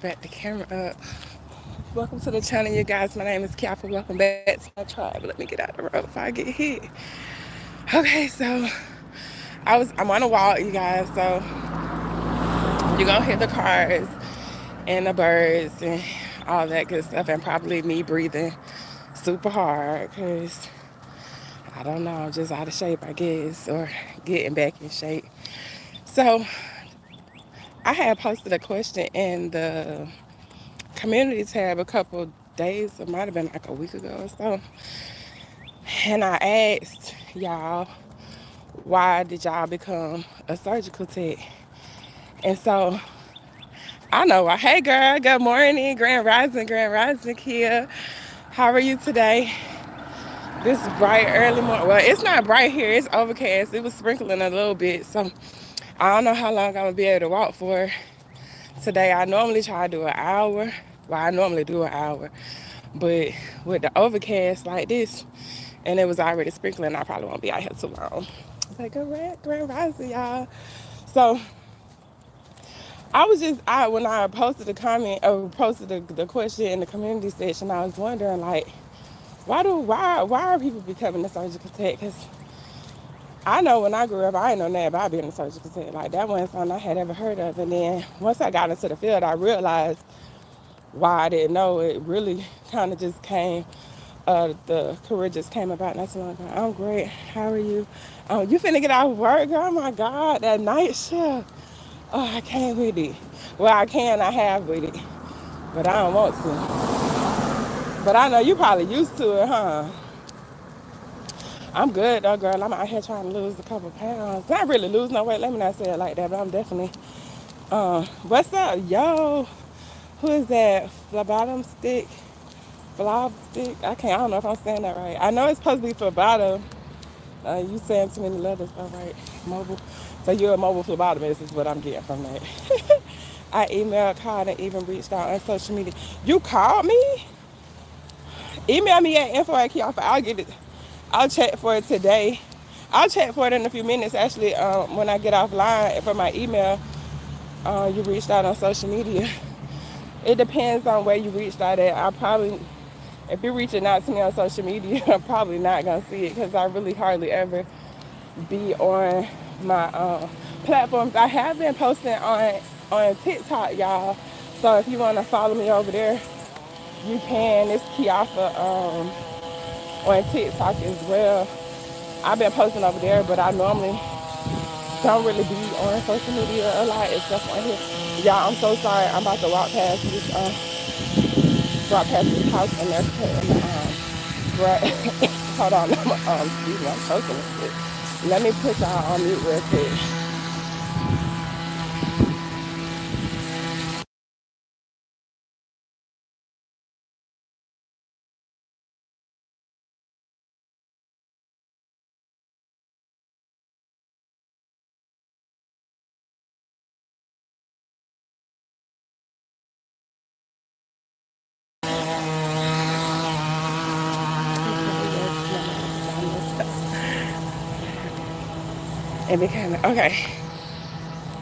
Back the camera up. Welcome to the channel, you guys. My name is Kiafa. Welcome back to my tribe. Let me get out of the road before I get hit. Okay, so I'm on a walk, you guys. So you're gonna hear the cars and the birds and all that good stuff, and probably me breathing super hard because I don't know, I'm just out of shape, I guess, or getting back in shape. So I had posted a question in the community tab a couple days, it might have been like a week ago or so. And I asked y'all, why did y'all become a surgical tech? And so I know, hey girl, good morning, Grand Rising, Kia. How are you today? This bright early morning. Well, it's not bright here, it's overcast. It was sprinkling a little bit. So I don't know how long I'm gonna be able to walk for today. I normally try to do an hour. Well, I normally do an hour. But with the overcast like this, and it was already sprinkling, I probably won't be out here too long. Like a grand rising, y'all. So when I posted the comment or posted the question in the community section, I was wondering like, why are people becoming a surgical tech? Because I know when I grew up, I didn't know nothing about being a surgical tech. Like that wasn't something I had ever heard of. And then once I got into the field, I realized why I didn't know. It really kind of just came. The career just came about not too long ago. I'm great. How are you? You finna get out of work, girl? Oh my God, that night shift. Oh, I can't with it. Well, I have with it, but I don't want to. But I know you probably used to it, huh? I'm good though, girl. I'm out here trying to lose a couple pounds. Not really lose no weight. Let me not say it like that, but I'm definitely. What's up, yo? Who is that? Phlebotom stick? Flob stick? I don't know if I'm saying that right. I know it's supposed to be phlebotom. You saying too many letters, all right. Mobile. So you're a mobile phlebotomist is what I'm getting from that. I emailed, called, and even reached out on social media. You called me? Email me at info@Kiafa. I'll get it. I'll check for it today. I'll check for it in a few minutes. Actually, when I get offline for my email, you reached out on social media. It depends on where you reached out at. If you're reaching out to me on social media, I'm probably not gonna see it because I really hardly ever be on my platforms. I have been posting on TikTok, y'all. So if you want to follow me over there, you can. It's Kiafa on TikTok as well. I've been posting over there, but I normally don't really be on social media a lot except on here. Y'all, I'm so sorry. I'm about to walk past this house and they're cutting hold on, excuse me, I'm choking this shit. Let me put y'all on mute real quick. And it kind of, okay.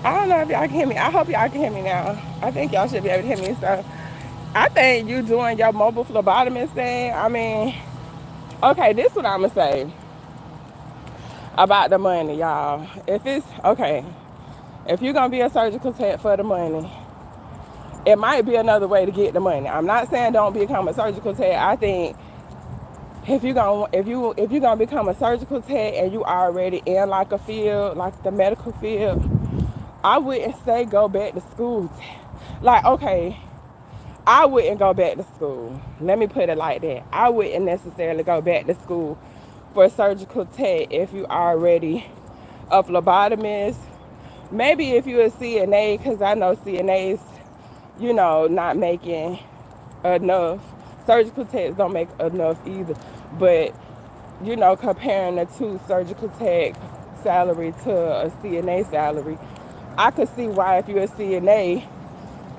I don't know if y'all can hear me. I hope y'all can hear me now. I think y'all should be able to hear me. So I think you doing your mobile phlebotomist thing. I mean, okay, this is what I'm going to say about the money, y'all. If you're going to be a surgical tech for the money, it might be another way to get the money. I'm not saying don't become a surgical tech. I think if you're gonna become a surgical tech and you already in like a field, like the medical field, I wouldn't say go back to school. Like, okay, I wouldn't go back to school. Let me put it like that. I wouldn't necessarily go back to school for surgical tech if you already a phlebotomist. Maybe if you're a CNA, because I know CNAs, not making enough. Surgical techs don't make enough either. But, comparing the two surgical tech salary to a CNA salary, I could see why if you're a CNA,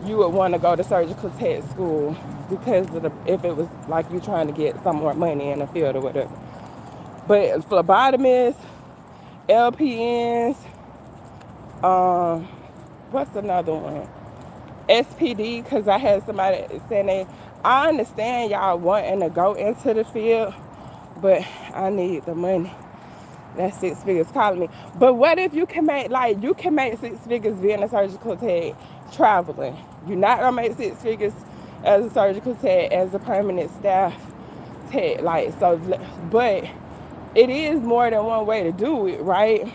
you would want to go to surgical tech school because if it was like you trying to get some more money in the field or whatever. But phlebotomists, LPNs, what's another one? SPD, because I had somebody saying I understand y'all wanting to go into the field, but I need the money. That 6 figures calling me. But what if you can make, like, you can make 6 figures being a surgical tech traveling? You're not gonna make 6 figures as a surgical tech, as a permanent staff tech. Like, so, but it is more than one way to do it, right?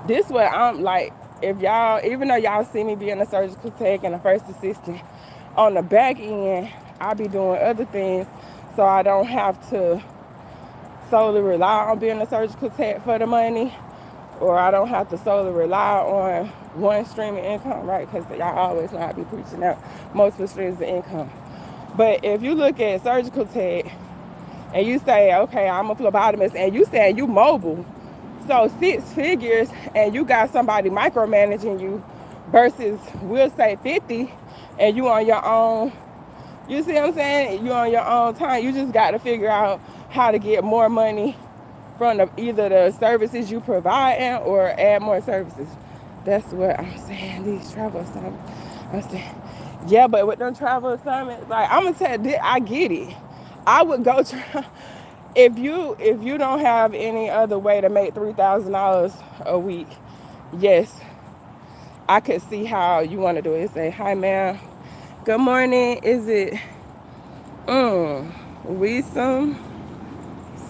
This what I'm like, if y'all, even though y'all see me being a surgical tech and a first assistant, on the back end, I be doing other things, so I don't have to solely rely on being a surgical tech for the money, or I don't have to solely rely on one stream of income, right? Because y'all always know I be preaching out multiple streams of income. But if you look at surgical tech and you say, okay, I'm a phlebotomist, and you say you mobile, so 6 figures, and you got somebody micromanaging you, versus we'll say 50, and you on your own. You see what I'm saying? You on your own time. You just got to figure out how to get more money from either the services you provide or add more services. That's what I'm saying. These travel assignments. I'm saying, yeah, but with them travel assignments, like, I'm gonna tell you, I get it. I would go try. If you don't have any other way to make $3,000 a week, yes, I could see how you want to do it. Say, hi, ma'am. Good morning. Is it Wisam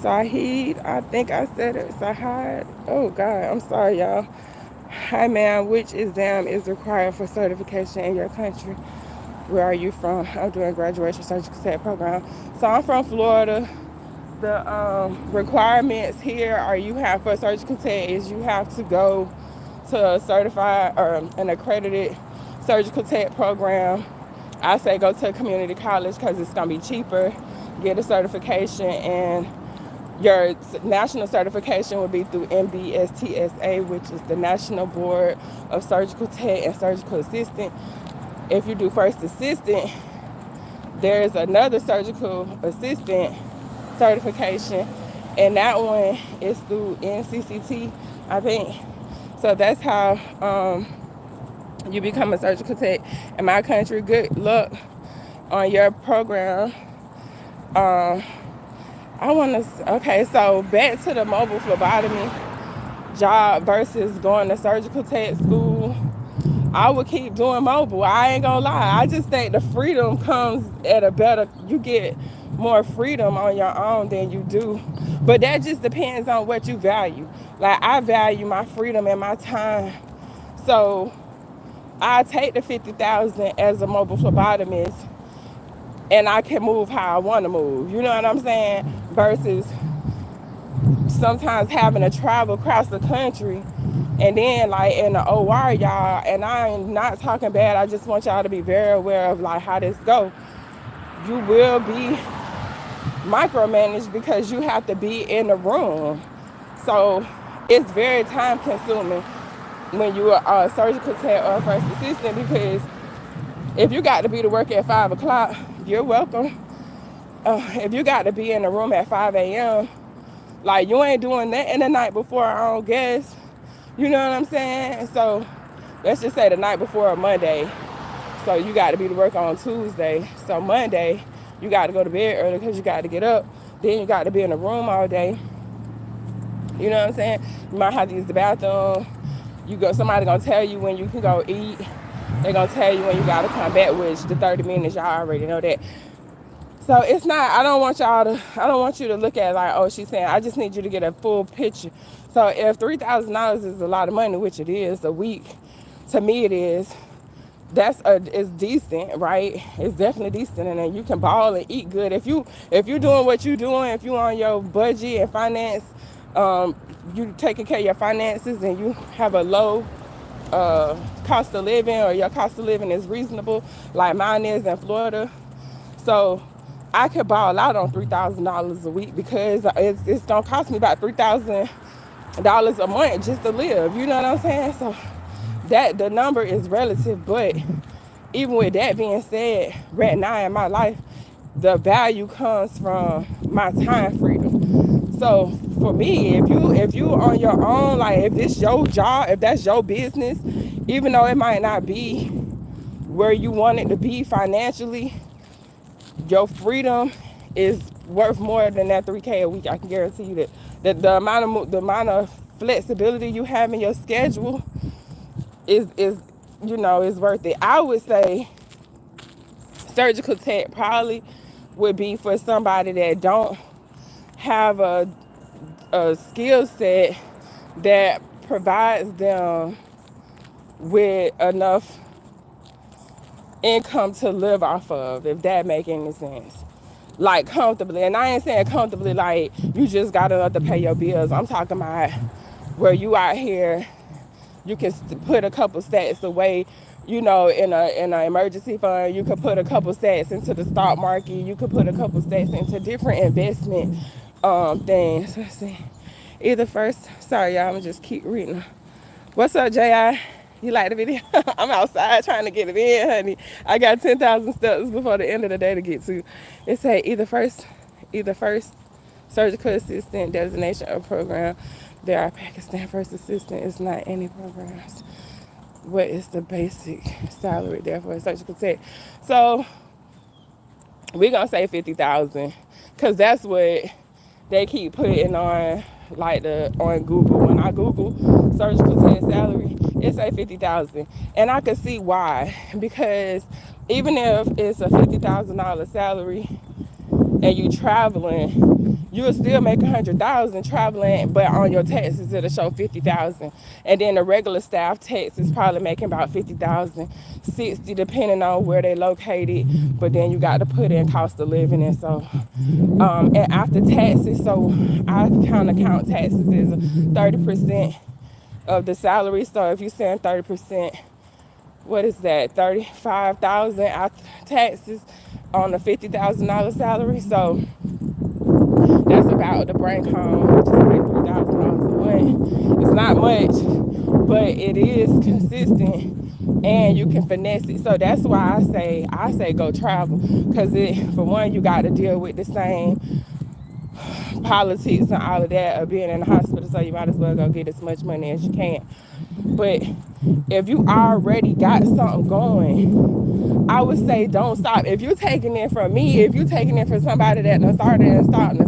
Sahid? I think I said it. Sahid. Oh God, I'm sorry, y'all. Hi, ma'am. Which exam is required for certification in your country? Where are you from? I'm doing graduation surgical tech program. So I'm from Florida. The requirements here are, you have for surgical tech is you have to go to a certified or an accredited surgical tech program. I say go to a community college because it's going to be cheaper. Get a certification, and your national certification would be through NBSTSA, which is the National Board of Surgical Tech and Surgical Assistant. If you do first assistant, there's another surgical assistant certification, and that one is through NCCT, I think. So that's how you become a surgical tech in my country. Good luck on your program. Okay, so back to the mobile phlebotomy job versus going to surgical tech school. I would keep doing mobile. I ain't gonna lie. I just think the freedom comes at a better, you get more freedom on your own than you do. But that just depends on what you value. Like, I value my freedom and my time. So I take the 50,000 as a mobile phlebotomist, and I can move how I want to move. You know what I'm saying? Versus sometimes having to travel across the country, and then like in the OR, y'all, and I'm not talking bad, I just want y'all to be very aware of like how this go. You will be micromanaged because you have to be in the room. So it's very time consuming when you are a surgical tech or a first assistant, because if you got to be to work at 5 o'clock, you're welcome. If you got to be in the room at 5 a.m., like, you ain't doing that in the night before, I don't guess. You know what I'm saying? So let's just say the night before a Monday. So you got to be to work on Tuesday. So Monday, you got to go to bed early because you got to get up. Then you got to be in the room all day. You know what I'm saying? You might have to use the bathroom. Somebody gonna tell you when you can go eat. They're gonna tell you when you gotta come back, which the 30 minutes, y'all already know that. So it's not, I don't want you to look at it like, oh, she's saying, I just need you to get a full picture. So if $3,000 is a lot of money, which it is a week, to me it is, it's decent, right? It's definitely decent, and then you can ball and eat good. If you're doing what you're doing, if you're on your budget and finance, you taking care of your finances, and you have a low cost of living, or your cost of living is reasonable, like mine is in Florida. So I could ball out on $3,000 a week, because it's gonna cost me about $3,000 a month just to live. You know what I'm saying? So that the number is relative, but even with that being said, right now in my life, the value comes from my time freedom. So for me, if you on your own, like if it's your job, if that's your business, even though it might not be where you want it to be financially, your freedom is worth more than that 3K a week. I can guarantee you that. The amount of flexibility you have in your schedule is worth it. I would say surgical tech probably would be for somebody that don't have a skill set that provides them with enough income to live off of, if that make any sense. Like comfortably. And I ain't saying comfortably like you just got enough to pay your bills. I'm talking about where you out here, you can put a couple stats away, in an emergency fund. You could put a couple stats into the stock market. You could put a couple stats into different investment things. Let's see. Either first, sorry y'all, I'm gonna just keep reading. What's up, J.I.? You like the video? I'm outside trying to get it in, honey. I got 10,000 steps before the end of the day to get to. It say either first surgical assistant designation or program. There are Pakistan first assistant. It's not any programs. What is the basic salary there for a surgical tech? So we're gonna say 50,000, cause that's what they keep putting on on Google. When I Google surgical tech salary, it say 50,000, and I can see why. Because even if it's a $50,000 salary and you traveling, you'll still make 100,000 traveling, but on your taxes it'll show 50,000. And then the regular staff tax is probably making about 50,000, 60 depending on where they located. But then you got to put in cost of living, and so and after taxes, so I kind of count taxes as 30% of the salary. So if you're saying 30%, what is that? 35,000 after taxes on a $50,000 salary. So that's about the bring home, which is like $3,000 a month. It's not much, but it is consistent, and you can finesse it. So that's why I say go travel, because for one, you got to deal with the same politics and all of that of being in the hospital. So you might as well go get as much money as you can. But if you already got something going, I would say don't stop. If you're taking it from me, if you're taking it from somebody that done started and stopped,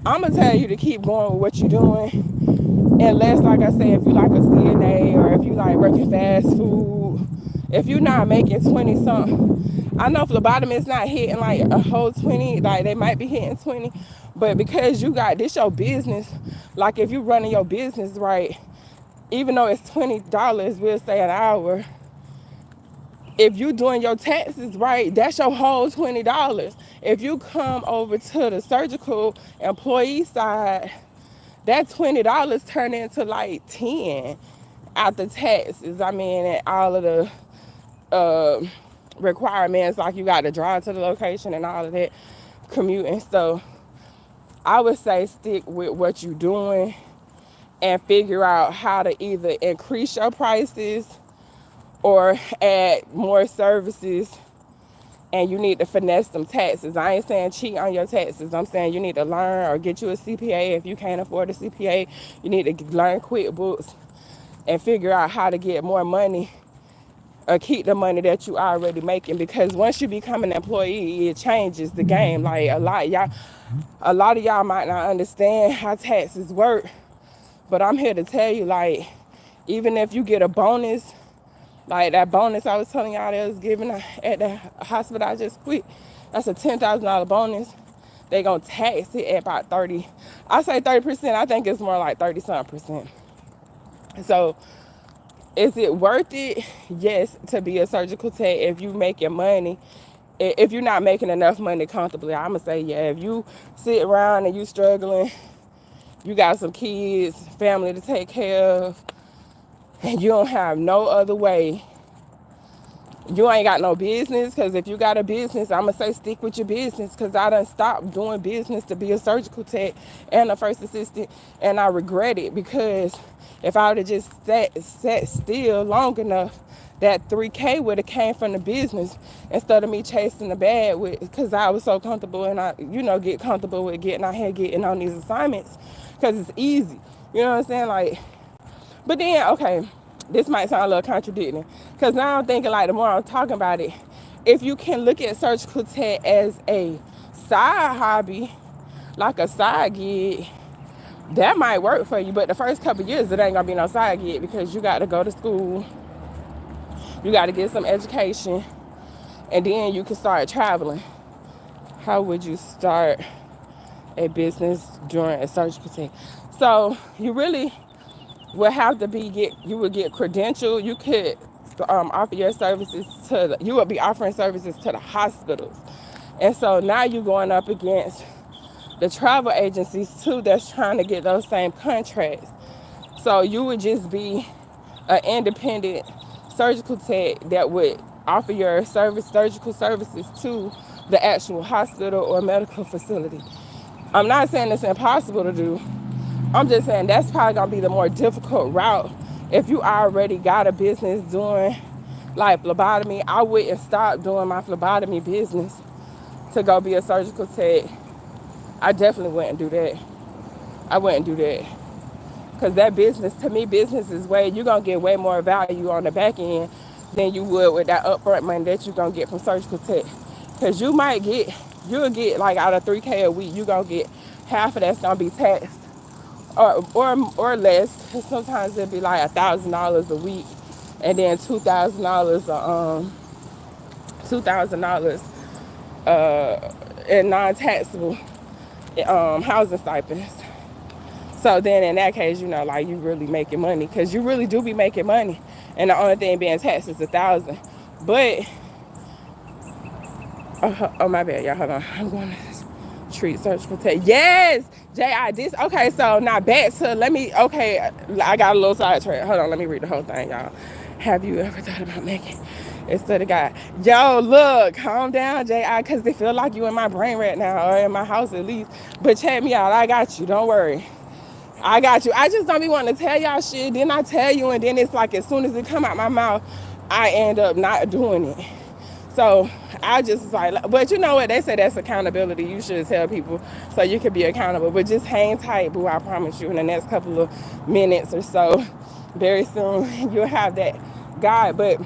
I'm going to tell you to keep going with what you're doing. Unless, like I say, if you like a CNA, or if you like working fast food, if you're not making 20 something, I know phlebotomists not hitting like a whole 20, like they might be hitting 20, but because you got this your business, like if you running your business right, even though it's $20, we'll say an hour, if you doing your taxes right, that's your whole $20. If you come over to the surgical employee side, that $20 turn into like 10 after taxes. I mean, and all of the requirements, like you got to drive to the location and all of that, commuting. So I would say stick with what you're doing and figure out how to either increase your prices or add more services. And you need to finesse some taxes. I ain't saying cheat on your taxes. I'm saying you need to learn or get you a CPA. If you can't afford a CPA, you need to learn QuickBooks and figure out how to get more money or keep the money that you already making. Because once you become an employee, it changes the game. Like a lot of y'all might not understand how taxes work, but I'm here to tell you, like, even if you get a bonus, like that bonus I was telling y'all they was giving at the hospital I just quit, that's a $10,000 bonus. They gonna tax it at about 30. I say 30%. I think it's more like 30-something%. So is it worth it? Yes, to be a surgical tech if you making money. If you're not making enough money comfortably, I'm gonna say yeah. If you sit around and you struggling, you got some kids, family to take care of, and you don't have no other way, you ain't got no business. Because if you got a business, I'm going to say stick with your business, because I done stopped doing business to be a surgical tech and a first assistant, and I regret it. Because if I would have just sat still long enough, that 3K would have came from the business instead of me chasing the bag with, because I was so comfortable, and I get comfortable with getting out here, getting on these assignments, because it's easy. You know what I'm saying? Like, but then, okay, This might sound a little contradicting, because now I'm thinking, like, the more I'm talking about it, if you can look at surgical tech as a side hobby, like a side gig, that might work for you. But the first couple years, it ain't gonna be no side gig, because you got to go to school, you got to get some education, and then you can start traveling. How would you start a business during a surgical tech? So you really would have to you would get credentialed. You could offer your services you would be offering services to the hospitals. And so now you're going up against the travel agencies too, that's trying to get those same contracts. So you would just be an independent surgical tech that would offer your surgical services to the actual hospital or medical facility. I'm not saying it's impossible to do. I'm just saying that's probably gonna be the more difficult route. If you already got a business doing like phlebotomy, I wouldn't stop doing my phlebotomy business to go be a surgical tech. I definitely wouldn't do that. I wouldn't do that. Because that business, to me, business is you're going to get way more value on the back end than you would with that upfront money that you're going to get from surgical tech. Because you'll get like out of 3K a week, you're going to get half of that's going to be taxed or less. Because sometimes it'll be like $1,000 a week, and then $2,000 in non-taxable housing stipends. So then in that case, like you really making money, because you really do be making money. And the only thing being taxed is $1,000. But, oh my bad, y'all, hold on. I'm going to treat surgical tech. Yes, okay, so now back to, okay, I got a little sidetrack. Hold on, let me read the whole thing, y'all. Have you ever thought about making instead of God? Yo, look, calm down, J.I., because they feel like you in my brain right now, or in my house at least. But check me out, I got you, don't worry. I got you. I just don't be wanting to tell y'all shit. Then I tell you, and then it's like as soon as it come out my mouth, I end up not doing it. So I just like, but you know what? They say that's accountability. You should tell people so you can be accountable. But just hang tight, boo. I promise you, in the next couple of minutes or so, very soon, you'll have that guide. But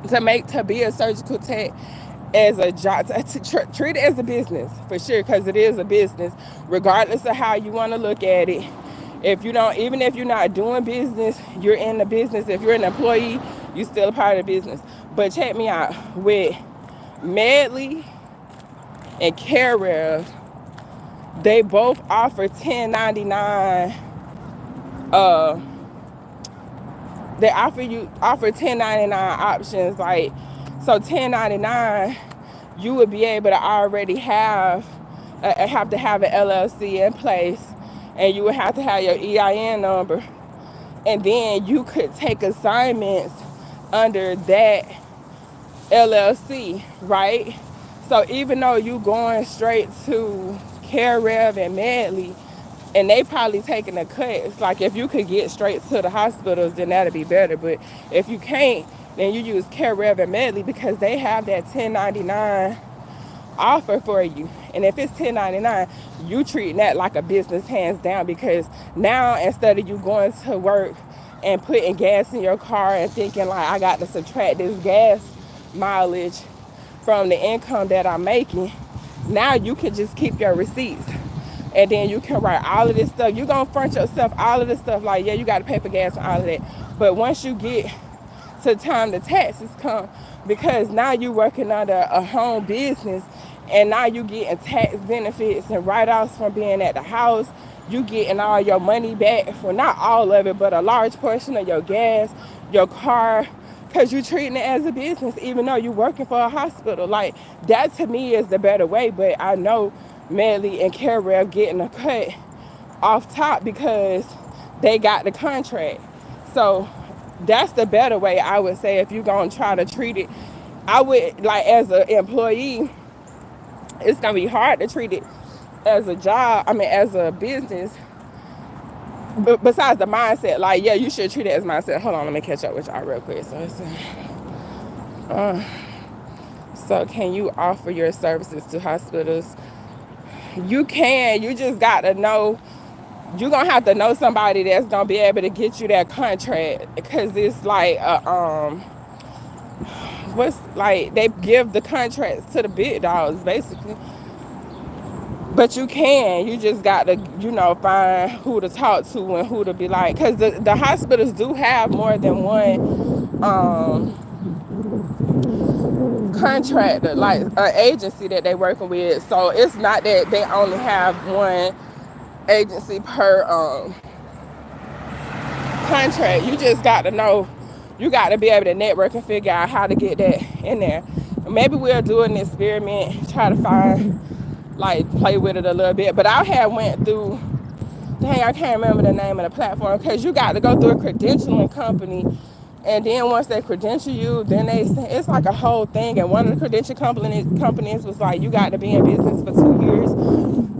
to be a surgical tech as a job, treat it as a business for sure, because it is a business, regardless of how you want to look at it. Even if you're not doing business, you're in the business. If you're an employee, you're still a part of the business. But check me out, with Medley and CareRev, they both offer 1099. They offer 1099 options, like, so 1099, you would be able to already have to have an LLC in place, and you would have to have your EIN number, and then you could take assignments under that LLC, right? So even though you going straight to CareRev and Medley, and they probably taking a cut, it's like if you could get straight to the hospitals, then that'd be better. But if you can't, then you use CareRev and Medley, because they have that 1099 offer for you. And if it's 1099, you treating that like a business, hands down, because now instead of you going to work and putting gas in your car and thinking like, I got to subtract this gas mileage from the income that I'm making, now you can just keep your receipts. And then you can write all of this stuff. You're going to front yourself all of this stuff, like, yeah, you got to pay for gas and all of that. But once you get to time the taxes come, because now you're working under a home business, and now you getting tax benefits and write-offs from being at the house. You getting all your money back for, not all of it, but a large portion of your gas, your car, because you're treating it as a business, even though you're working for a hospital. Like, that to me is the better way. But I know Medley and CareRev getting a cut off top because they got the contract. So that's the better way, I would say, if you're going to try to treat it. I would, like, as an employee, it's going to be hard to treat it as a job, as a business. But besides the mindset, like, yeah, you should treat it as mindset. Hold on, let me catch up with y'all real quick. So can you offer your services to hospitals? You can. You just got to know you're gonna have to know somebody that's gonna be able to get you that contract, because it's like what's like they give the contracts to the big dogs basically. But you just got to, find who to talk to and who to be like, because the hospitals do have more than one contractor, like an agency that they working with. So it's not that they only have one agency per contract. You just got to know, you got to be able to network and figure out how to get that in there. Maybe we'll do an experiment, try to find, like, play with it a little bit. But I had went through, dang, I can't remember the name of the platform, because you got to go through a credentialing company, and then once they credential you, then it's like a whole thing. And one of the credential companies was like, you got to be in business for 2 years,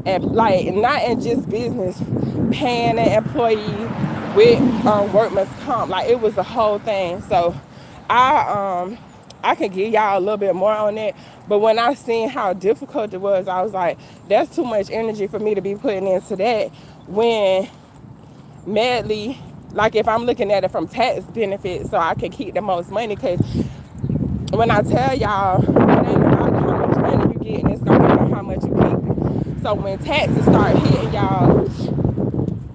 and like not in just business, paying an employee with workman's comp. Like, it was the whole thing. So I can give y'all a little bit more on it. But when I seen how difficult it was, I was like, that's too much energy for me to be putting into that, when madly, like, if I'm looking at it from tax benefits, so I can keep the most money. Because when I tell y'all, it ain't about how much money you get, and it's gonna be about how much you keep. So when taxes start hitting y'all,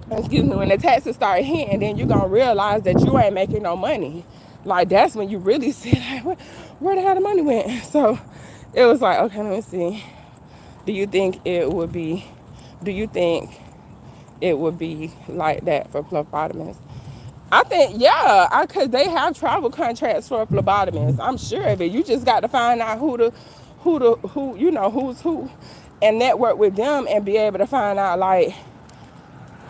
when the taxes start hitting, then you're gonna realize that you ain't making no money. Like, that's when you really see, like, where the hell the money went? So it was like, okay, let me see. Do you think it would be like that for phlebotomists? I think, yeah, because they have travel contracts for phlebotomists. I'm sure of it. You just got to find out who's who, and network with them and be able to find out, like,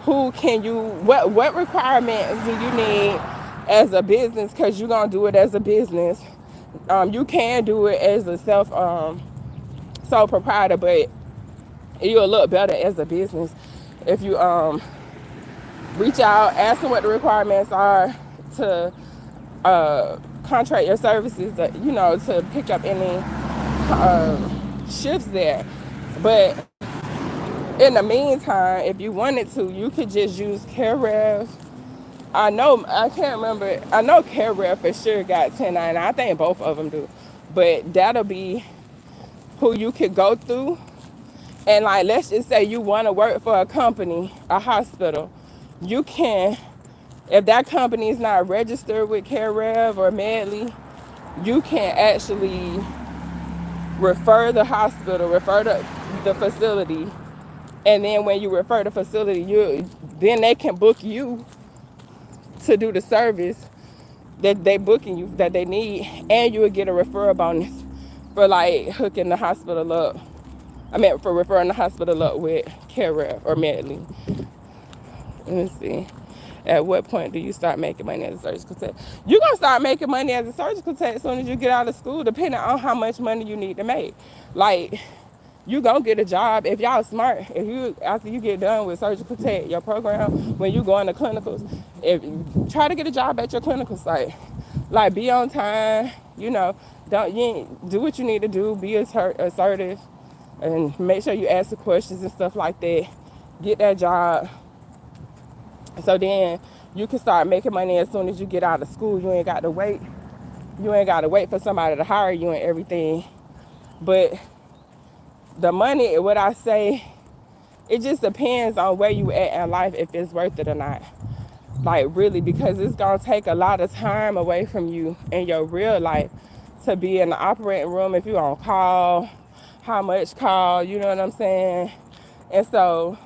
what requirements do you need as a business, because you're going to do it as a business. You can do it as a sole proprietor, but you'll look better as a business if you reach out, ask them what the requirements are to contract your services, to pick up any shifts there. But in the meantime, if you wanted to, you could just use CareRev. I can't remember. I know CareRev for sure got 1099. I think both of them do. But that'll be who you could go through. And, like, let's just say you want to work for a company, a hospital. You can, if that company is not registered with CareRev or Medley, you can actually refer the hospital, refer the facility. And then when you refer the facility, then they can book you to do the service that they booking you, that they need. And you would get a referral bonus for, like, hooking the hospital up. For referring the hospital up with CareRev or Medley. Let me see. At what point do you start making money as a surgical tech? You're going to start making money as a surgical tech as soon as you get out of school, depending on how much money you need to make. Like, you going to get a job. If y'all smart, after you get done with surgical tech, your program, when you go into clinicals, try to get a job at your clinical site. Like, be on time, do what you need to do, be assertive, and make sure you ask the questions and stuff like that. Get that job. So then you can start making money as soon as you get out of school. You ain't got to wait. You ain't got to wait for somebody to hire you and everything. But the money, what I say, it just depends on where you at in life, if it's worth it or not. Like, really, because it's going to take a lot of time away from you in your real life to be in the operating room if you're on call, how much call, you know what I'm saying? And so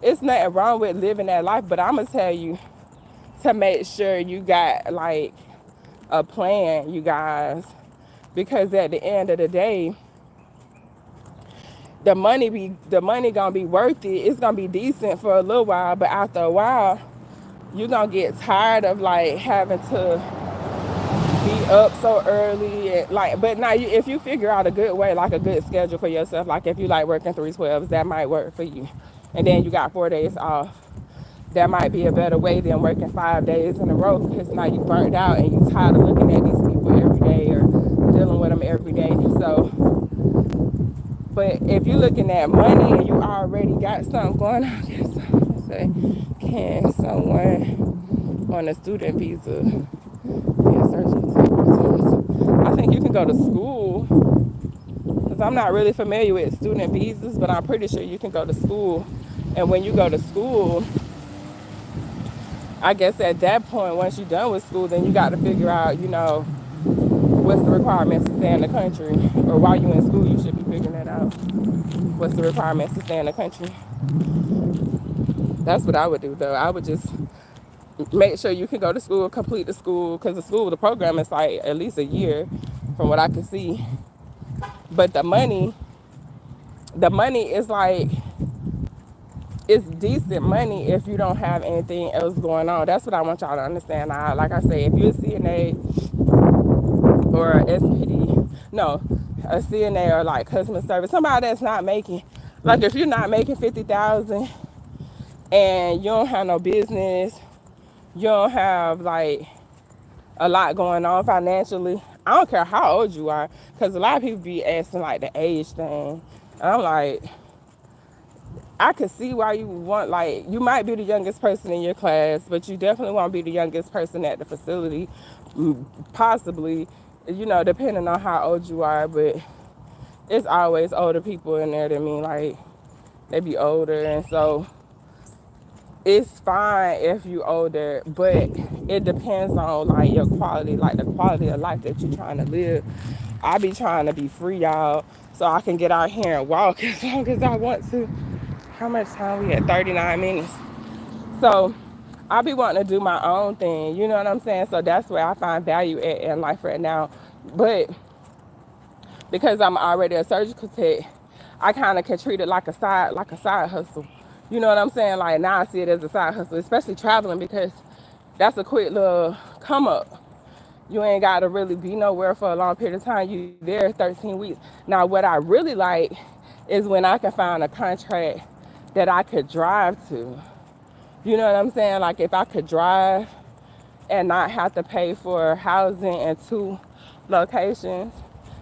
it's nothing wrong with living that life, but I'm going to tell you to make sure you got, like, a plan, you guys, because at the end of the day, the money gonna be worth it. It's gonna be decent for a little while, but after a while, you're gonna get tired of, like, having to be up so early, and, like, but now if you figure out a good way, like a good schedule for yourself, like if you like working 312s, that might work for you. And then you got 4 days off. That might be a better way than working 5 days in a row, because now you burnt out and you tired of looking at these people every day or dealing with them every day. So, but if you're looking at money and you already got something going on, say, can someone on a student visa be a surgical tech? I think you can go to school, because I'm not really familiar with student visas, but I'm pretty sure you can go to school. And when you go to school, I guess at that point, once you're done with school, then you got to figure out, what's the requirements to stay in the country. Or while you're in school, you should be figuring that out. What's the requirements to stay in the country? That's what I would do, though. I would just make sure you can go to school, complete the school, because the program is like at least a year, from what I can see. But the money is like, it's decent money if you don't have anything else going on. That's what I want y'all to understand. Like I say, if you're a CNA or a SPD, no, a CNA or like customer service, somebody that's not making, like if you're not making 50,000 and you don't have no business, you don't have like a lot going on financially, I don't care how old you are, because a lot of people be asking like the age thing. And I'm like, I could see why you want, like, you might be the youngest person in your class, but you definitely won't be the youngest person at the facility, possibly, depending on how old you are. But it's always older people in there that mean, like, they be older. And so it's fine if you older, but it depends on, like, your quality, like the quality of life that you're trying to live. I be trying to be free, y'all, so I can get out here and walk as long as I want to. How much time we had? 39 minutes. So I be wanting to do my own thing, you know what I'm saying? So that's where I find value in life right now. But because I'm already a surgical tech, I kind of can treat it like a side hustle. You know what I'm saying? Like now I see it as a side hustle, especially traveling, because that's a quick little come up. You ain't got to really be nowhere for a long period of time. You there 13 weeks. Now what I really like is when I can find a contract that I could drive to. You know what I'm saying? Like if I could drive and not have to pay for housing in 2 locations,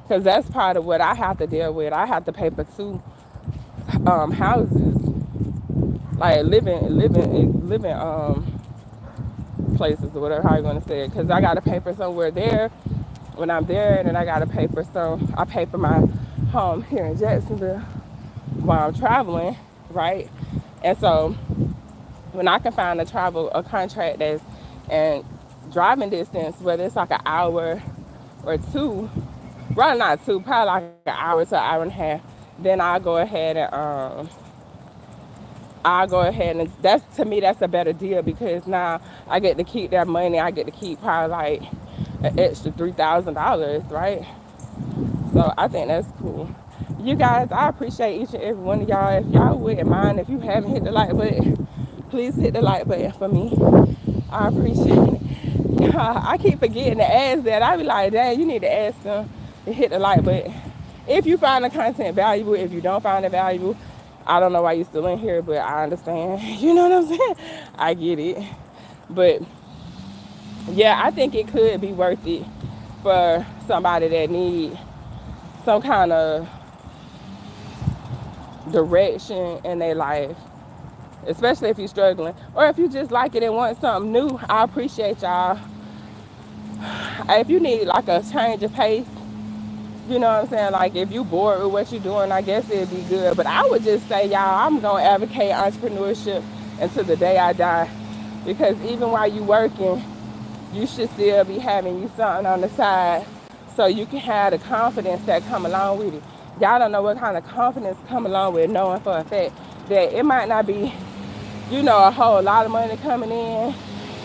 because that's part of what I have to deal with. I have to pay for 2 houses, like living places or whatever, how you gonna say it, because I gotta pay for somewhere there when I'm there, and then I gotta pay for I pay for my home here in Jacksonville while I'm traveling, right? And so when I can find a contract that's and driving distance, whether it's like an hour or 2, probably not 2, probably like an hour to an hour and a half, then I'll go ahead and that's, to me, that's a better deal, because now I get to keep that money. I get to keep probably like an extra $3,000, right? So I think that's cool. You guys, I appreciate each and every one of y'all. If y'all wouldn't mind, if you haven't hit the like button, please hit the like button for me. I appreciate it. I keep forgetting to ask that. I be like, dang, you need to ask them to hit the like button. If you find the content valuable, if you don't find it valuable, I don't know why you're still in here, but I understand. You know what I'm saying? I get it. But yeah, I think it could be worth it for somebody that need some kind of direction in their life, especially if you're struggling, or if you just like it and want something new. I appreciate y'all. If you need like a change of pace, you know what I'm saying, like if you bored with what you're doing, I guess it'd be good. But I would just say, y'all, I'm gonna advocate entrepreneurship until the day I die, because even while you working, you should still be having you something on the side, so you can have the confidence that come along with it. Y'all don't know what kind of confidence come along with knowing for a fact that it might not be, a whole lot of money coming in.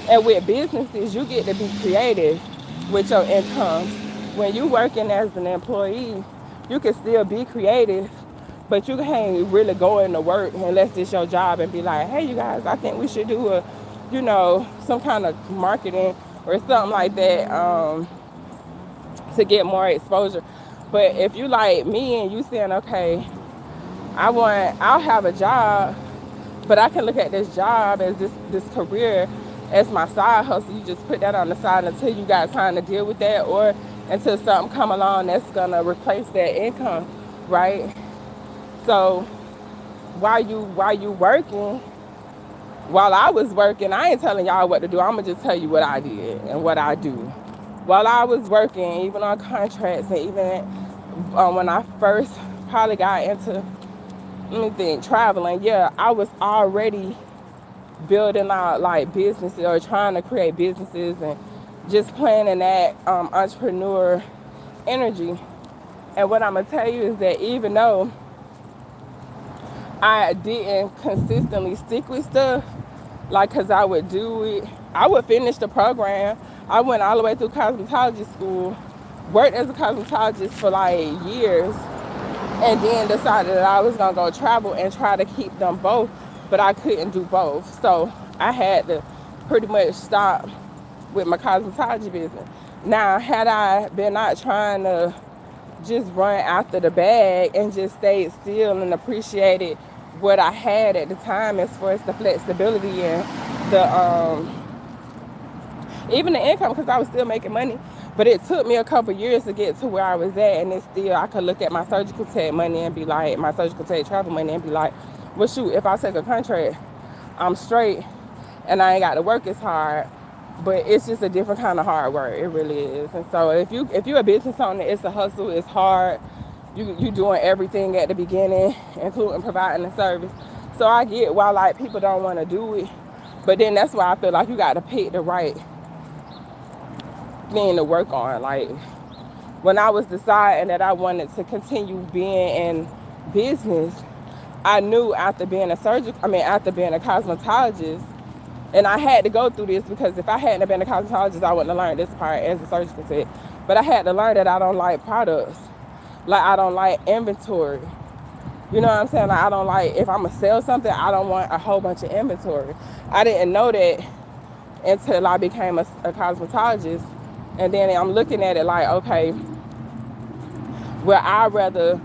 And with businesses, you get to be creative with your income. When you working as an employee, you can still be creative, but you can't really go into work unless it's your job and be like, hey, you guys, I think we should do some kind of marketing or something like that, to get more exposure. But if you like me and you saying, okay, I'll have a job, but I can look at this job as this career as my side hustle. You just put that on the side until you got time to deal with that, or until something come along that's gonna replace that income, right? So while you working, while I was working, I ain't telling y'all what to do. I'm gonna just tell you what I did and what I do. While I was working, even on contracts, and even when I first probably got into anything traveling, yeah, I was already building out like businesses or trying to create businesses and just planning that entrepreneur energy. And what I'm gonna tell you is that even though I didn't consistently stick with stuff, like, cause I would do it, I would finish the program. I went all the way through cosmetology school, worked as a cosmetologist for like years, and then decided that I was gonna go travel and try to keep them both, but I couldn't do both. So I had to pretty much stop with my cosmetology business. Now, had I been not trying to just run after the bag and just stayed still and appreciated what I had at the time as far as the flexibility and the even the income, because I was still making money. But it took me a couple years to get to where I was at, and it's still, I could look at my surgical tech money and be like, my surgical tech travel money and be like, well, shoot, if I take a contract, I'm straight and I ain't got to work as hard. But it's just a different kind of hard work. It really is. And so if you're a business owner, it's a hustle. It's hard. You doing everything at the beginning, including providing the service. So I get why like people don't want to do it, but then that's why I feel like you got to pick the right thing to work on. Like when I was deciding that I wanted to continue being in business, I knew after being after being a cosmetologist, and I had to go through this because if I hadn't been a cosmetologist, I wouldn't have learned this part as a surgical tech. But I had to learn that I don't like products. Like I don't like inventory. You know what I'm saying? Like I don't like, if I'm gonna sell something, I don't want a whole bunch of inventory. I didn't know that until I became a cosmetologist. And then I'm looking at it like, okay, well, I'd rather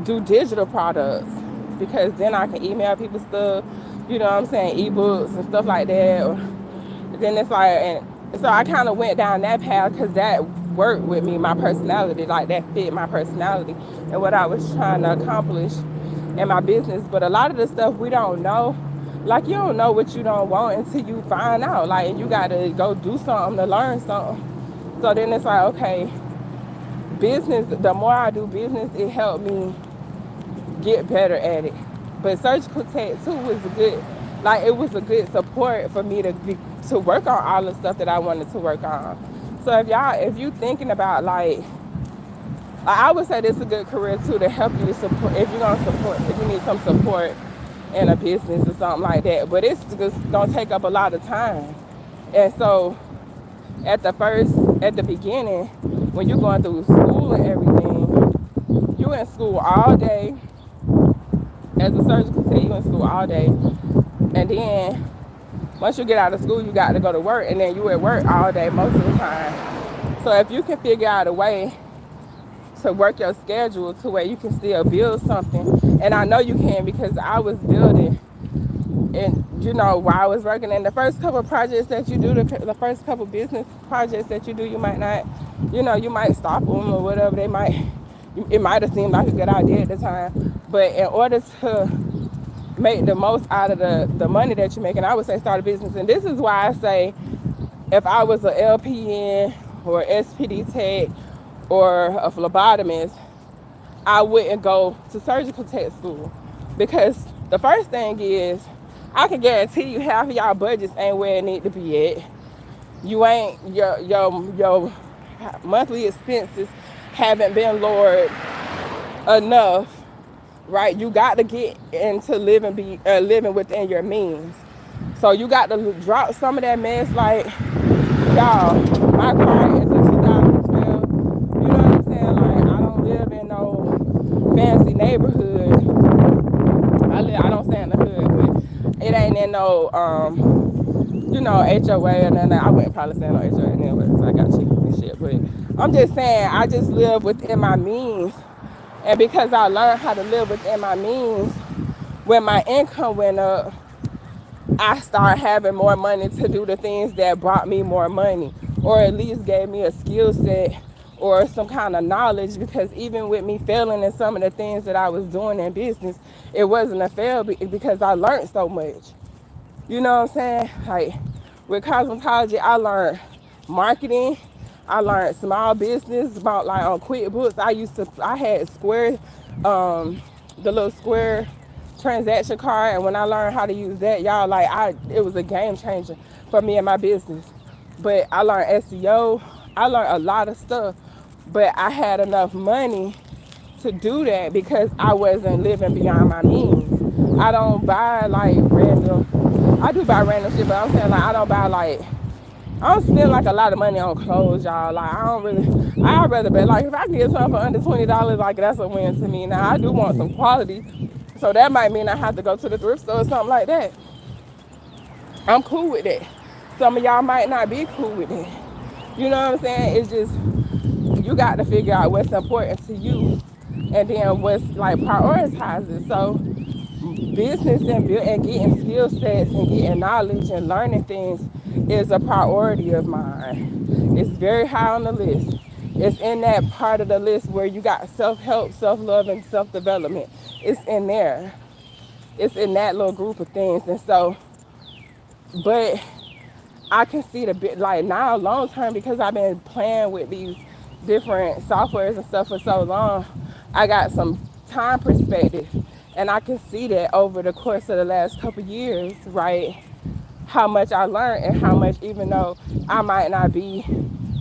do digital products because then I can email people stuff, you know what I'm saying, ebooks and stuff like that. Or then it's like, and so I kind of went down that path because that worked with me, my personality, like that fit my personality and what I was trying to accomplish in my business. But a lot of the stuff we don't know, like you don't know what you don't want until you find out. Like you got to go do something to learn something. So then it's like, okay, business, the more I do business, it helped me get better at it. But surgical tech too was a good, like it was a good support for me to work on all the stuff that I wanted to work on. So if you thinking about like I would say this is a good career too to help you to support if you're gonna support if you need some support in a business or something like that. But it's just gonna take up a lot of time. And so at the beginning, when you're going through school and everything, you're in school all day. As a surgical tech, you in school all day. And then once you get out of school, you got to go to work, and then you at work all day most of the time. So if you can figure out a way to work your schedule to where you can still build something, and I know you can because I was building, and you know, while I was working in the first couple of projects that you do, the first couple business projects that you do, you might not, you know, you might stop them or whatever. It might have seemed like a good idea at the time, but in order to make the most out of the money that you're making, I would say start a business. And this is why I say if I was a LPN or SPD tech or a phlebotomist, I wouldn't go to surgical tech school. Because the first thing is, I can guarantee you half of y'all budgets ain't where it need to be at. You ain't, your monthly expenses haven't been lowered enough, right? You got to get into living within your means. So you got to drop some of that mess. Like, y'all, my car is a 2012. You know what I'm saying? Like, I don't live in no fancy neighborhood. I don't stay in the hood, but it ain't in no you know, HOA or nothing. I wouldn't probably stay in no HOA anyway because I got chickens and shit. But I'm just saying, I just live within my means. And because I learned how to live within my means, when my income went up, I started having more money to do the things that brought me more money, or at least gave me a skill set or some kind of knowledge. Because even with me failing in some of the things that I was doing in business, it wasn't a fail because I learned so much. You know what I'm saying? Like with cosmetology, I learned marketing. I learned small business about like on QuickBooks. I had Square, the little Square transaction card, and when I learned how to use that, y'all, it was a game changer for me and my business. But I learned SEO. I learned a lot of stuff, but I had enough money to do that because I wasn't living beyond my means. I don't buy like random. I do buy random shit, but I'm saying like I don't buy like I don't spend like a lot of money on clothes, y'all. Like I don't really. I'd rather bet like if I can get something for under $20, like that's a win to me. Now I do want some quality, so that might mean I have to go to the thrift store or something like that. I'm cool with that. Some of y'all might not be cool with it. You know what I'm saying? It's just you got to figure out what's important to you, and then what's like prioritizing. So business and getting skill sets and getting knowledge and learning things is a priority of mine. It's very high on the list. It's in that part of the list where you got self-help, self-love, and self-development. It's in there. It's in that little group of things. And so, but I can see the bit like now long term because I've been playing with these different softwares and stuff for so long. I got some time perspective, and I can see that over the course of the last couple of years, right? How much I learned and how much, even though I might not be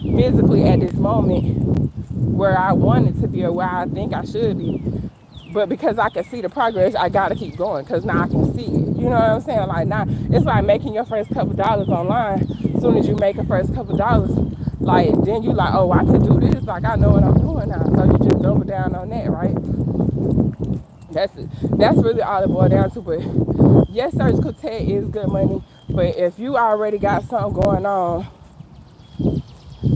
physically at this moment where I wanted to be or where I think I should be, but because I can see the progress, I gotta keep going because now I can see it. You know what I'm saying? Like now, it's like making your first couple dollars online. As soon as you make your first couple dollars, like then you like, oh, I can do this. Like I know what I'm doing now. So you just double down on that, right? That's it. That's really all it boils down to. But yes, surgical tech is good money. But if you already got something going on,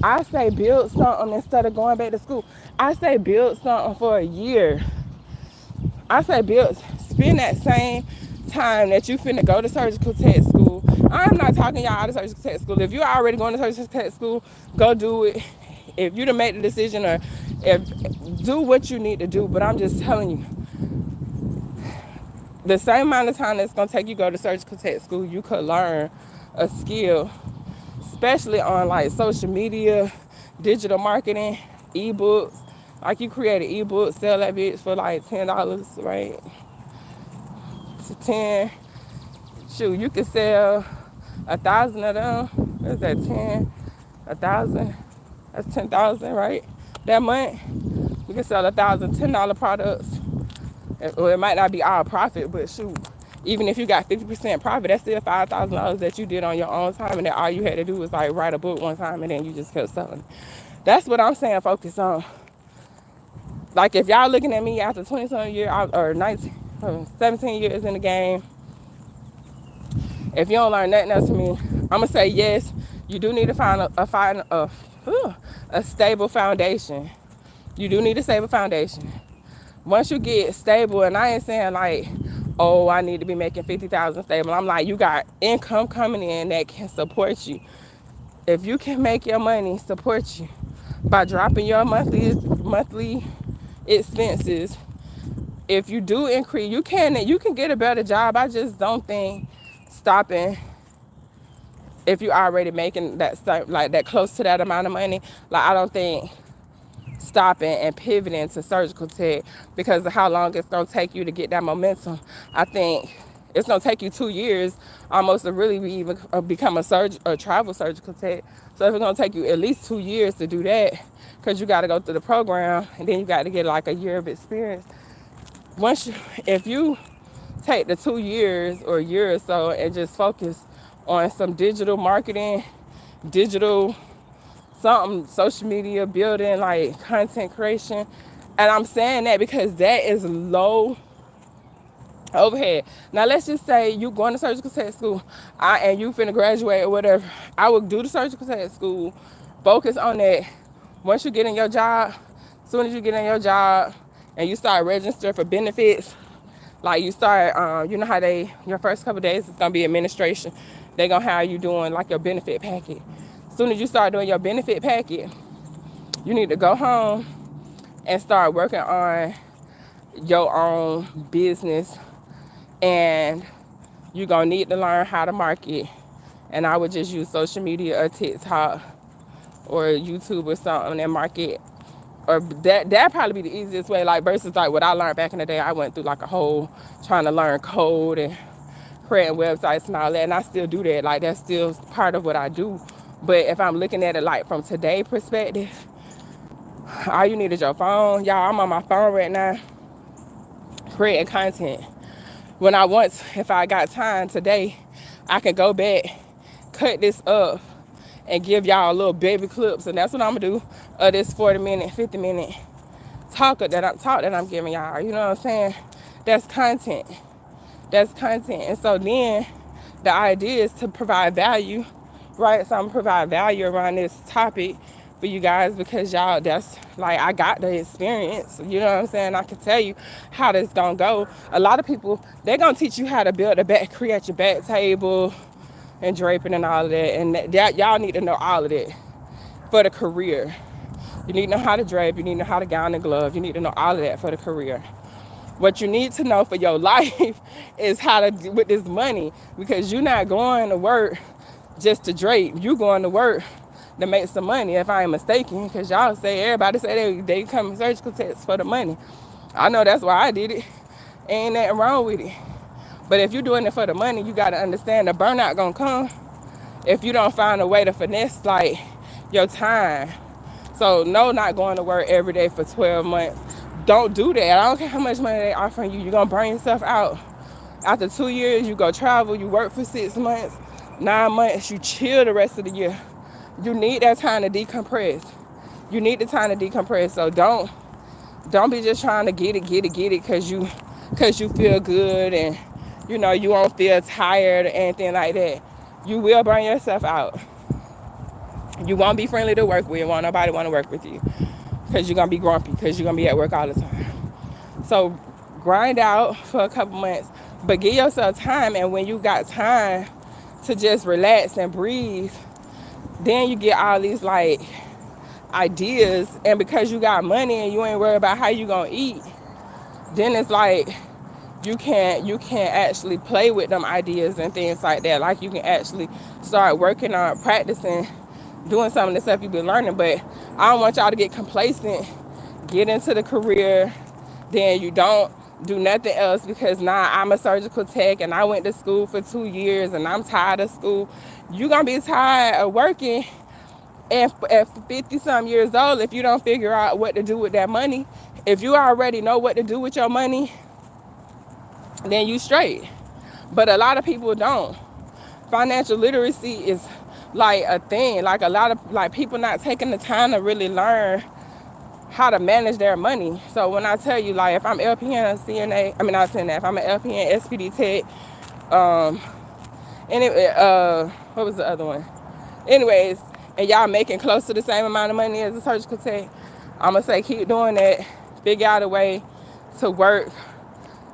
I say build something instead of going back to school. I say build something for a year. I say spend that same time that you finna go to surgical tech school. I'm not talking y'all out of surgical tech school. If you're already going to surgical tech school, go do it. If you done made the decision or if do what you need to do. But I'm just telling you, the same amount of time that's gonna take you to go to surgical tech school, you could learn a skill, especially on like social media, digital marketing, ebooks. Like you create an ebook, sell that bitch for like $10, right? To 10. Shoot, you could sell 1,000 of them. What's that? 10, 1,000. That's 10,000, right? That month, you can sell 1,000 $10 products. Well, it might not be all profit, but shoot, even if you got 50% profit, that's still $5,000 that you did on your own time, and that all you had to do was like write a book one time, and then you just kept selling. That's what I'm saying. Focus on. Like if y'all looking at me after 20-something years or 17 years in the game, if you don't learn nothing else from me, I'm gonna say yes. You do need to find a stable foundation. You do need a stable foundation. Once you get stable, and I ain't saying like, oh, I need to be making 50,000 stable. I'm like, you got income coming in that can support you. If you can make your money support you by dropping your monthly expenses, if you do increase, you can get a better job. I just don't think stopping if you're already making that like that close to that amount of money. Like I don't think stopping and pivoting to surgical tech because of how long it's gonna take you to get that momentum. I think it's gonna take you 2 years almost to really become a travel surgical tech. So it's gonna take you at least 2 years to do that because you got to go through the program and then you got to get like a year of experience. If you take the 2 years or a year or so and just focus on some digital marketing, digital something, social media building, like content creation. And I'm saying that because that is low overhead. Now let's just say you going to surgical tech school and you finna graduate or whatever. I would do the surgical tech school, focus on that. Once you get in your job, as soon as you get in your job and you start registering for benefits, like you start, you know how your first couple of days is gonna be administration. They're gonna have you doing like your benefit packet. As soon as you start doing your benefit packet, you need to go home and start working on your own business and you're going to need to learn how to market. And I would just use social media or TikTok or YouTube or something and market. Or that'd probably be the easiest way, like versus like what I learned back in the day. I went through like a whole trying to learn code and creating websites and all that, and I still do that. Like that's still part of what I do. But if I'm looking at it like from today's perspective, all you need is your phone. Y'all, I'm on my phone right now creating content. When I once, if I got time today, I can go back, cut this up, and give y'all little baby clips, and that's what I'm gonna do of this 40-minute, 50-minute talk that I'm giving y'all. You know what I'm saying? That's content. That's content. And so then the idea is to provide value, right? So I'm gonna provide value around this topic for you guys because y'all, that's like I got the experience. You know what I'm saying? I can tell you how this gonna go. A lot of people, they're gonna teach you how to build a back, create your back table and draping and all of that. And that y'all need to know all of that for the career. You need to know how to drape, you need to know how to gown and glove, you need to know all of that for the career. What you need to know for your life is how to do with this money, because you're not going to work just to drape. You going to work to make some money, if I ain't mistaken, because y'all say, everybody say they come surgical techs for the money. I know that's why I did it. Ain't nothing wrong with it. But if you're doing it for the money, you got to understand the burnout gonna come if you don't find a way to finesse like your time. So no, not going to work every day for 12 months. Don't do that. I don't care how much money they offering you. You're going to burn yourself out. After 2 years, you go travel, you work for 6 months, 9 months, you chill the rest of the year. You need that time to decompress. You need the time to decompress. So don't be just trying to get it because you feel good and you know you won't feel tired or anything like that. You will burn yourself out. You won't be friendly to work with. Won't nobody want to work with you because you're going to be grumpy because you're going to be at work all the time. So grind out for a couple months, but give yourself time. And when you got time to just relax and breathe, then you get all these like ideas. And because you got money and you ain't worried about how you going to eat, then it's like you can't actually play with them ideas and things like that. Like you can actually start working on practicing doing some of the stuff you've been learning. But I don't want y'all to get complacent, get into the career, then you don't do nothing else because now I'm a surgical tech and I went to school for 2 years and I'm tired of school. You're going to be tired of working and at 50 some years old if you don't figure out what to do with that money. If you already know what to do with your money, then you straight. But a lot of people don't. Financial literacy is like a thing. Like a lot of like people not taking the time to really learn how to manage their money. So when I tell you, like if I'm LPN, CNA, I mean not CNA, if I'm an LPN, SPD tech, what was the other one? Anyways, and y'all making close to the same amount of money as a surgical tech, I'm gonna say keep doing that. Figure out a way to work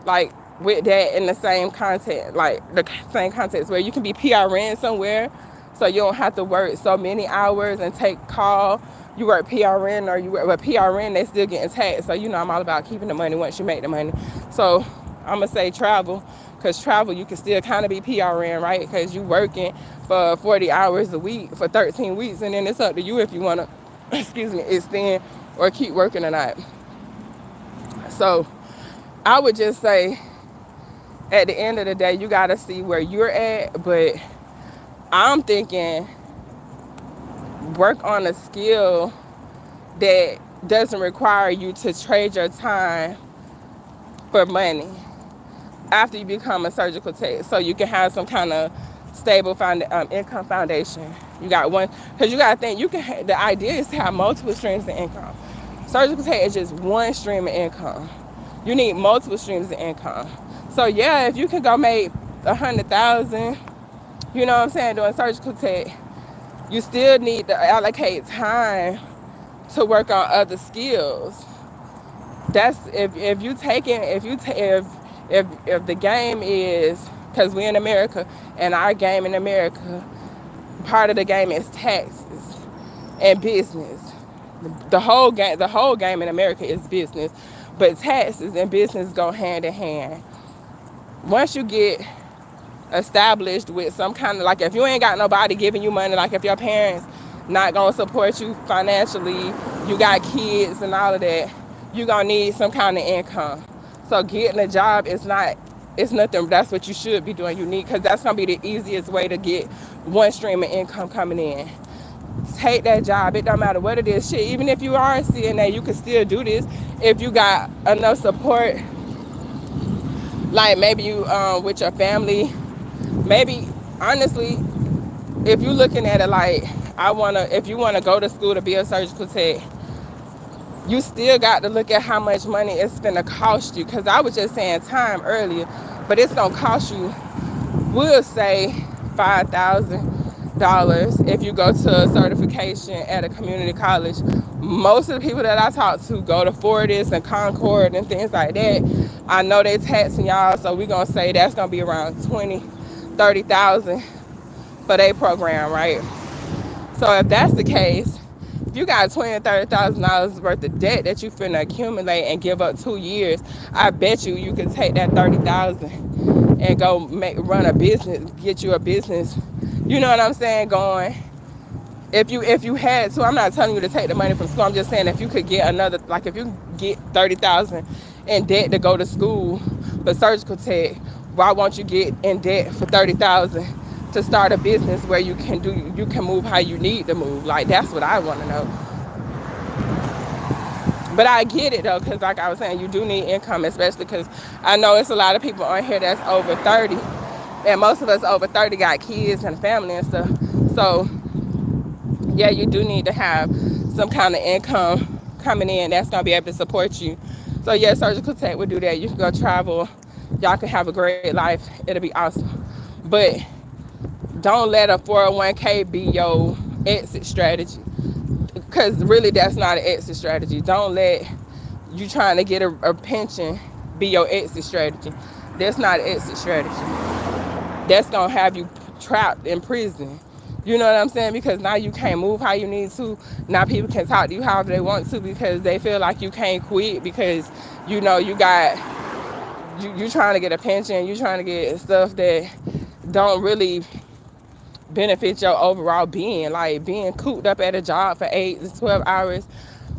like with that in the same content, like the same context where you can be PRN somewhere, so you don't have to work so many hours and take call. You work PRN or you work, but PRN they still getting taxed. So you know I'm all about keeping the money once you make the money. So I'm gonna say travel, because travel you can still kind of be PRN, right? Because you working for 40 hours a week for 13 weeks, and then it's up to you if you wanna, extend or keep working or not. So I would just say, at the end of the day, you gotta see where you're at. But I'm thinking work on a skill that doesn't require you to trade your time for money after you become a surgical tech, so you can have some kind of stable income foundation. You got one, because you gotta think the idea is to have multiple streams of income. Surgical tech is just one stream of income. You need multiple streams of income. So yeah, if you can go make 100,000, you know what I'm saying, doing surgical tech, you still need to allocate time to work on other skills. That's if the game is, because we're in America and our game in America, part of the game is taxes and business. The whole game in America is business, but taxes and business go hand in hand. Once you get established with some kind of, like, if you ain't got nobody giving you money, like if your parents not gonna support you financially, you got kids and all of that, you gonna need some kind of income. So getting a job is not, it's nothing, that's what you should be doing. You need, because that's gonna be the easiest way to get one stream of income coming in. Take that job. It don't matter what it is. Shit, even if you are a CNA, you can still do this if you got enough support. Like maybe you with your family. Maybe honestly, if you're looking at it like, if you wanna go to school to be a surgical tech, you still got to look at how much money it's gonna cost you. Cause I was just saying time earlier, but it's gonna cost you, we'll say $5,000 if you go to a certification at a community college. Most of the people that I talk to go to Fortis and Concord and things like that. I know they taxing y'all, so we're gonna say that's gonna be around 20, 30,000 for their program, right? So if that's the case, if you got $20,000-$30,000 worth of debt that you finna accumulate and give up 2 years, I bet you could take that 30,000 and go run a business, get you a business. You know what I'm saying? Going. If you had to, I'm not telling you to take the money from school. I'm just saying if you could get another, like if you get 30,000 in debt to go to school for surgical tech, why won't you get in debt for 30,000 to start a business where you can move how you need to move? Like, that's what I want to know. But I get it though, because like I was saying, you do need income, especially because I know it's a lot of people on here that's over 30, and most of us over 30 got kids and family and stuff. So yeah, you do need to have some kind of income coming in that's gonna be able to support you. So yeah, surgical tech would do that. You can go travel, y'all can have a great life, it'll be awesome. But don't let a 401k be your exit strategy, because really that's not an exit strategy. Don't let you trying to get a pension be your exit strategy. That's not an exit strategy. That's gonna have you trapped in prison. You know what I'm saying? Because now you can't move how you need to. Now people can talk to you however they want to because they feel like you can't quit because you know you trying to get a pension, you trying to get stuff that don't really benefit your overall being. Like being cooped up at a job for 8 to 12 hours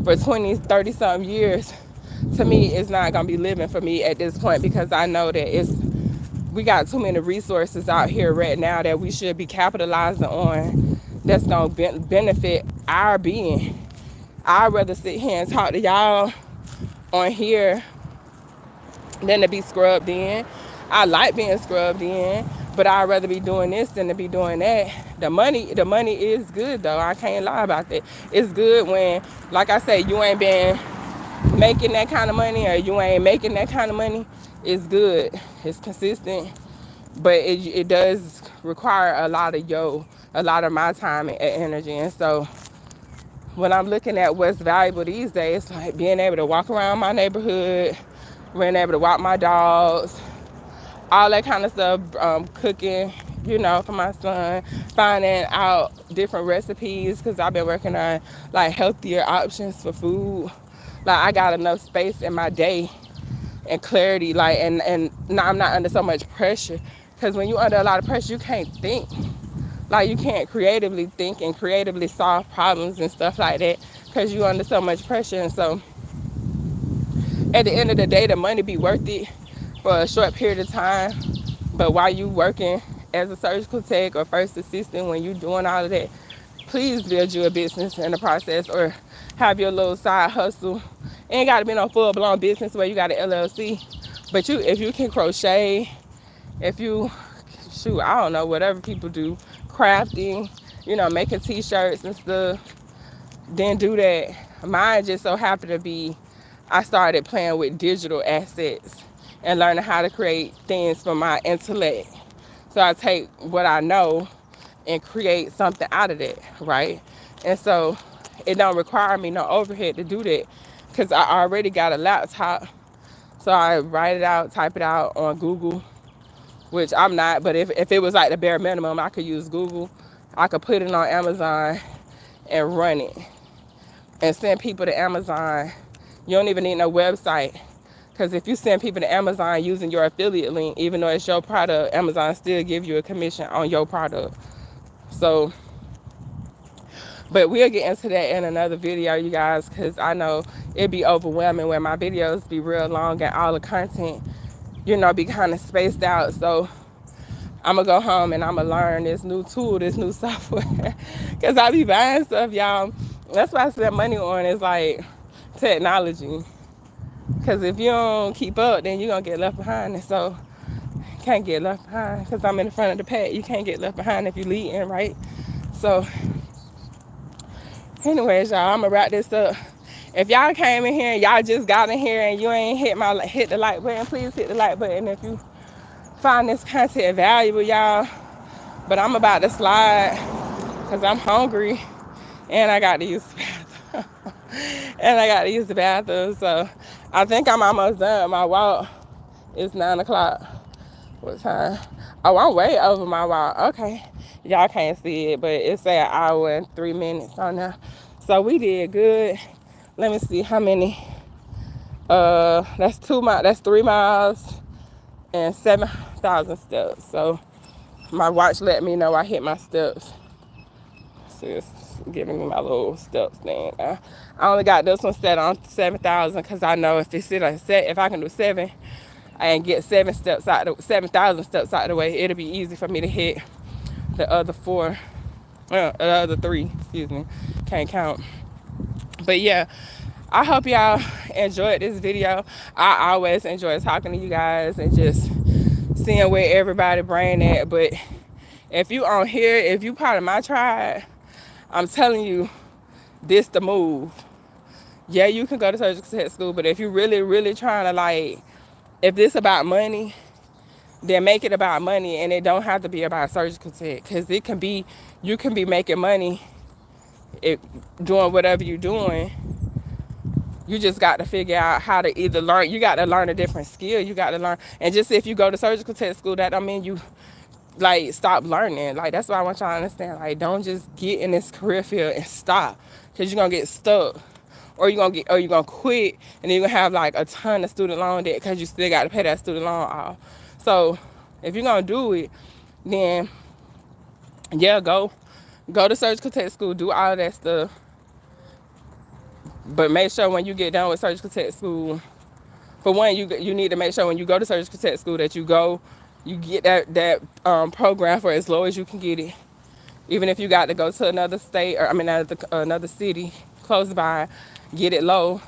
for 20, 30 something years, to me, it's not gonna be living for me at this point, because I know that we got too many resources out here right now that we should be capitalizing on, that's gonna benefit our being. I'd rather sit here and talk to y'all on here than to be scrubbed in. I like being scrubbed in, but I'd rather be doing this than to be doing that. The money is good though. I can't lie about that. It's good when, like I say, you ain't been making that kind of money or you ain't making that kind of money. It's good. It's consistent, but it does require a lot of my time and energy. And so when I'm looking at what's valuable these days, like being able to walk around my neighborhood, being able to walk my dogs, all that kind of stuff, cooking, for my son, finding out different recipes, because I've been working on like healthier options for food. Like I got enough space in my day and clarity, like, and now I'm not under so much pressure, because when you're under a lot of pressure, you can't think. Like you can't creatively think and creatively solve problems and stuff like that, because you're under so much pressure. And so at the end of the day, the money be worth it for a short period of time, but while you working as a surgical tech or first assistant, when you doing all of that, please build you a business in the process, or have your little side hustle. Ain't got to be no full-blown business where you got an LLC, but if you can crochet, if you I don't know, whatever people do, crafting, making t-shirts and stuff, then do that. Mine just so happened to be, I started playing with digital assets and learning how to create things for my intellect. So I take what I know and create something out of that, right? And so it don't require me no overhead to do that, because I already got a laptop. So I write it out, type it out on Google, which I'm not, but if it was like the bare minimum, I could use Google. I could put it on Amazon and run it and send people to Amazon. You don't even need no website, Because if you send people to Amazon using your affiliate link, even though it's your product, Amazon still give you a commission on your product. So, but we'll get into that in another video, you guys, because I know it'd be overwhelming when my videos be real long and all the content, be kind of spaced out. So I'm going to go home and I'm going to learn this new tool, this new software, because I be buying stuff, y'all. That's why I spend money on is like technology. Because if you don't keep up, then you're going to get left behind. And so can't get left behind because I'm in the front of the pack. You can't get left behind if you're leading, right? So anyways, y'all, I'm going to wrap this up. If y'all came in here and y'all just got in here and you ain't hit the like button, please hit the like button if you find this content valuable, y'all. But I'm about to slide because I'm hungry and I got to use the bathroom. So I think I'm almost done. My walk is 9 o'clock. What time? Oh, I'm way over my walk. Okay. Y'all can't see it, but it's an hour and 3 minutes on there. So we did good. Let me see how many. That's 3 miles and 7,000 steps. So my watch let me know I hit my steps. So it's giving me my little steps thing. I only got this one set on 7,000 because I know if I can do 7 and get 7,000 steps out of the way, it'll be easy for me to hit the other 3. Excuse me, can't count. But yeah, I hope y'all enjoyed this video. I always enjoy talking to you guys and just seeing where everybody brain at. But if you on here, if you part of my tribe, I'm telling you, this the move. Yeah, you can go to surgical tech school, but if you really, really trying to if this about money, then make it about money, and it don't have to be about surgical tech, because you can be making money doing whatever you're doing. You just got to figure out how to either learn. You got to learn a different skill. You got to learn, and just if you go to surgical tech school, that don't mean you stop learning. That's what I want y'all to understand. Don't just get in this career field and stop, because you're gonna get stuck, or you're gonna quit, and then you're gonna have a ton of student loan debt because you still got to pay that student loan off. So if you're gonna do it, then yeah, go to surgical tech school, do all that stuff, but make sure when you get done with surgical tech school, for one, you need to make sure when you go to surgical tech school that you get that program for as low as you can get it. Even if you got to go to another state, or another city close by, get it low.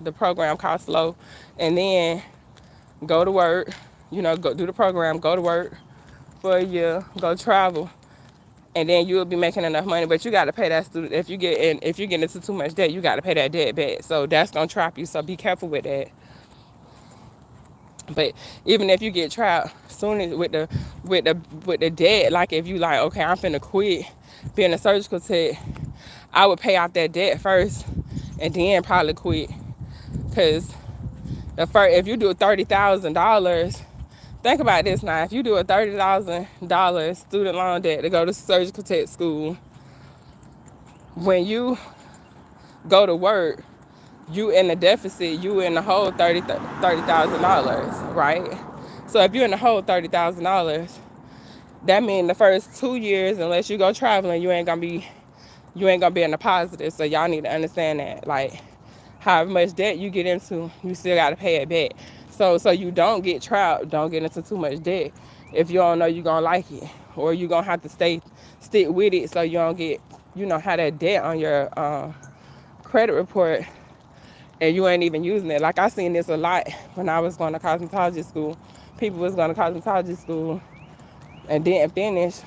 The program costs low, and then go to work. Go do the program, go to work for a year, go travel, and then you'll be making enough money. But you got to pay that student. If you get into too much debt, you got to pay that debt back. So that's gonna trap you. So be careful with that. But even if you get trapped, soon as with the debt, if you okay, I'm finna quit being a surgical tech, I would pay off that debt first, and then probably quit. Cause if you do $30,000, think about this now. If you do a $30,000 student loan debt to go to surgical tech school, when you go to work, you in the deficit, you in the whole $30,000, right? So if you're in the whole $30,000, that means the first 2 years, unless you go traveling, you ain't gonna be in the positive. So y'all need to understand that, however much debt you get into, you still gotta pay it back. So you don't get trapped, don't get into too much debt if you don't know you're gonna like it, or you're gonna have to stick with it so you don't get, have that debt on your credit report and you ain't even using it. I seen this a lot when I was going to cosmetology school. People was going to cosmetology school and didn't finish,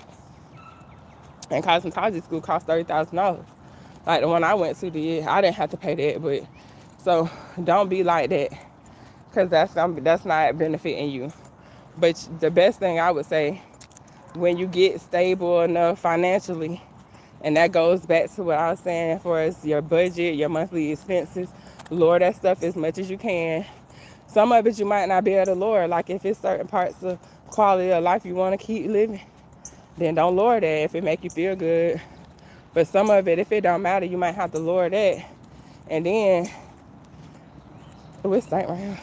and cosmetology school cost $30,000. The one I went to I didn't have to pay that. But so don't be like that, because that's not benefiting you. But the best thing I would say, when you get stable enough financially, and that goes back to what I was saying for us, your budget, your monthly expenses, lower that stuff as much as you can. Some of it you might not be able to lower. If it's certain parts of quality of life you want to keep living, then don't lower that if it make you feel good. But some of it, if it don't matter, you might have to lower that. And then, it's stank right here.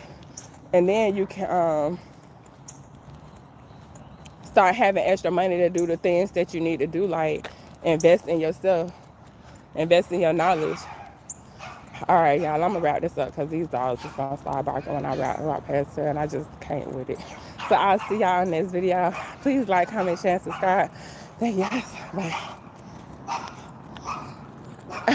And then you can start having extra money to do the things that you need to do, like invest in yourself, invest in your knowledge. All right, y'all, I'm gonna wrap this up because these dogs just gonna start barking when I walk past her, and I just can't with it. So I'll see y'all in this video. Please like, comment, share, and subscribe. Thank you guys. Bye.